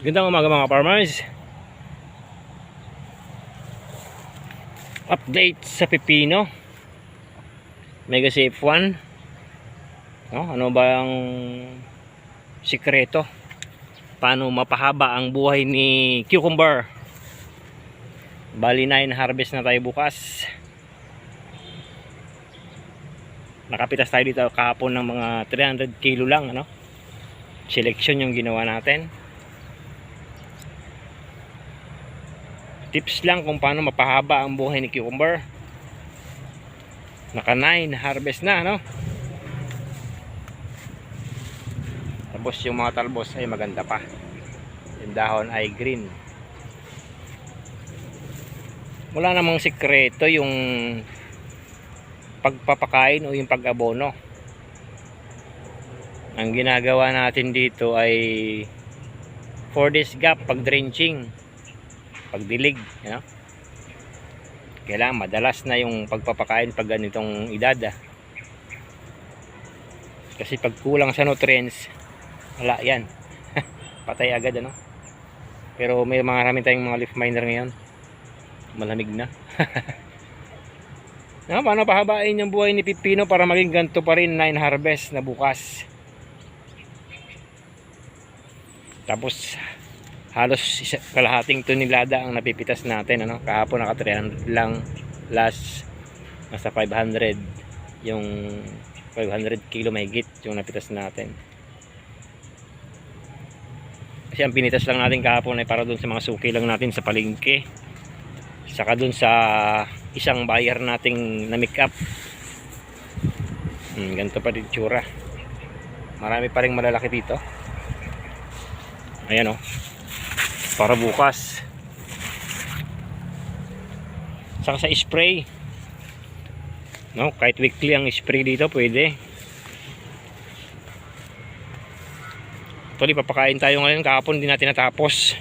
Gandang umaga mga farmers. Update sa pipino. Mega Safe 1. No, ano ba ang sikreto? Paano mapahaba ang buhay ni cucumber? Bali 9 harvest na tayo bukas. Nakapitas tayo dito kahapon ng mga 300 kilo lang, ano? Selection yung ginawa natin. Tips lang kung paano mapahaba ang buhay ni cucumber. Naka 9 harvest na, no? Tapos yung mga talbos ay maganda pa. Yung dahon ay green. Wala namang sikreto yung pagpapakain o yung pag-abono. Ang ginagawa natin dito ay 4 days gap pag drenching, pagdilig, you know? Kailangan madalas na yung pagpapakain pag ganitong edad. Kasi pag kulang sa nutrients, wala yan. Patay agad, ano? Pero may marami tayong mga leaf miner ngayon. Malamig na. No, paano pahabain yung buhay ni pipino para maging ganito pa rin 9 harvest na bukas? Tapos halos kalahating tonelada ang napipitas natin, ano? Kahapon naka 300 lang, last nasa 500, yung 500 kilo mahigit yung napitas natin. Kasi ang pinitas lang natin kahapon ay para dun sa mga suki lang natin sa palengke, saka dun sa isang buyer nating na make up. Ganito pa din tsura. Marami pa rin malalaki dito. Ayan, oh, para bukas. Saka sa spray, no, kahit weekly ang spray dito pwede. Actually papakain tayo ngayon, kahapon hindi natin natapos.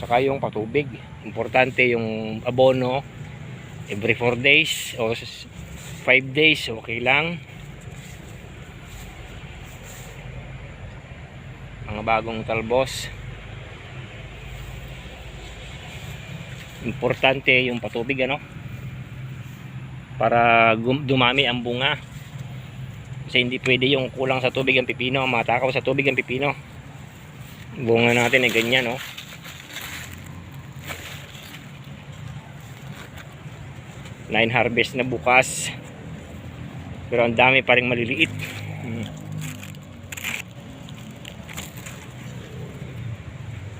Saka yung patubig, importante yung abono every 4 days o 5 days, okay lang. Mga bagong talbos, importante yung patubig, ano, para dumami ang bunga. Kasi hindi pwede yung kulang sa tubig ang pipino, matakaw sa tubig ang pipino. Bunga natin ay ganyan, no? Nine harvest na bukas, pero ang dami pa ring maliliit.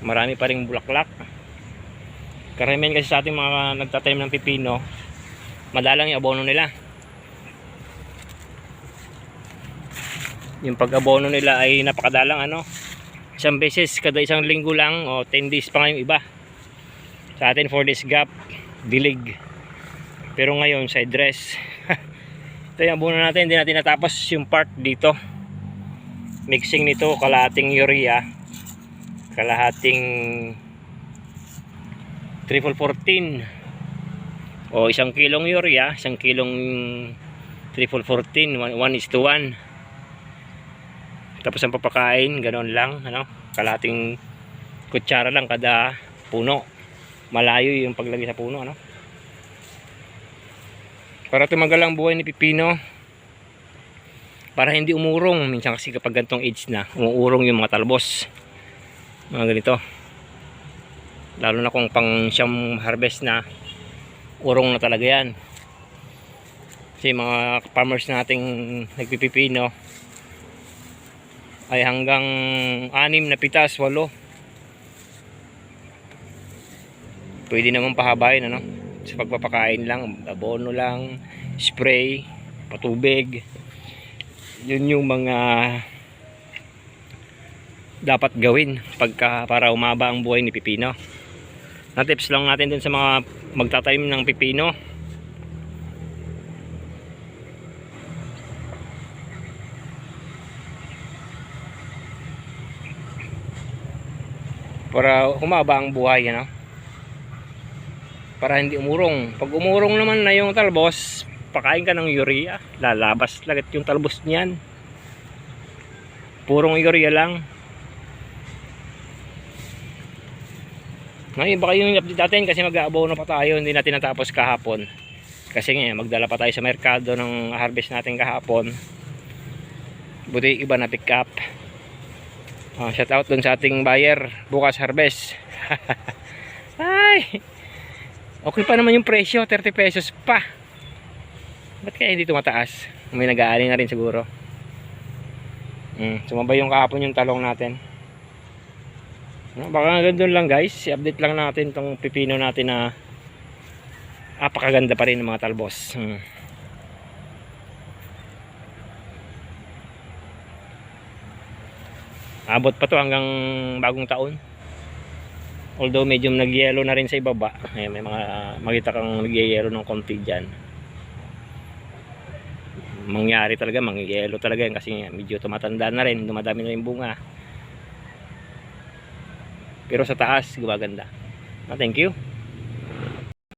Marami pa ring bulaklak. Karamihan kasi sa ating mga nagtatanim ng pipino, madalang yung abono nila. Yung pag-abono nila ay napakadalang, ano, isang beses kada isang linggo lang o 10 days pa nga yung iba. Sa atin 4 days gap, dilig. Pero ngayon side dress. Ito yung abono natin, hindi natin natapos yung part dito. Mixing nito, kalahating urea, kalahating triple 14 o isang kilong urea, isang kilong triple 14, 1:1. Tapos ang papakain, ganoon lang, ano, kalahating kutsara lang kada puno. Malayo yung paglagay sa puno, ano, para tumagal ang buhay ni pipino, para hindi umurong. Minsan kasi kapag gantong age na, umuurong yung mga talbos, mga ganito, lalo na kung pang siyam harvest na, urong na talaga yan. Kasi mga farmers nating nagpipipino ay hanggang 6 na pitas, 8 pwede naman pahabain, ano, sa pagpapakain lang, abono lang, spray, patubig. Yun yung mga dapat gawin para umaba ang buhay ni pipino. Na tips lang natin dun sa mga magtatanim ng pipino. Para umaba ang buhay, ano, para hindi umurong. Pag umurong naman na yung talbos, pakain ka ng urea, lalabas lagat yung talbos niyan. Purong urea lang. Ngayon baka yung update natin kasi mag-aabono pa tayo, hindi natin natapos kahapon. Kasi nga magdala pa tayo sa merkado ng harvest natin kahapon. Buti iba na pick up. Shout out dun sa ating buyer, bukas harvest. Ay, okay pa naman yung presyo, 30 pesos pa. Ba't kaya hindi tumataas? May nag-aani na rin siguro. Sumabay yung kahapon yung talong natin. Baka gandun lang guys, i-update lang natin tong pipino natin na napakaganda pa rin ng mga talbos. Abot pa to hanggang bagong taon. Although medyo nag-yellow na rin sa ibaba. May mga makita kang nag-yellow ng konti dyan. Mangyari talaga, mag-yellow talaga yan kasi medyo tumatanda na rin, dumadami na rin bunga. Pero sa taas gumaganda. Thank you.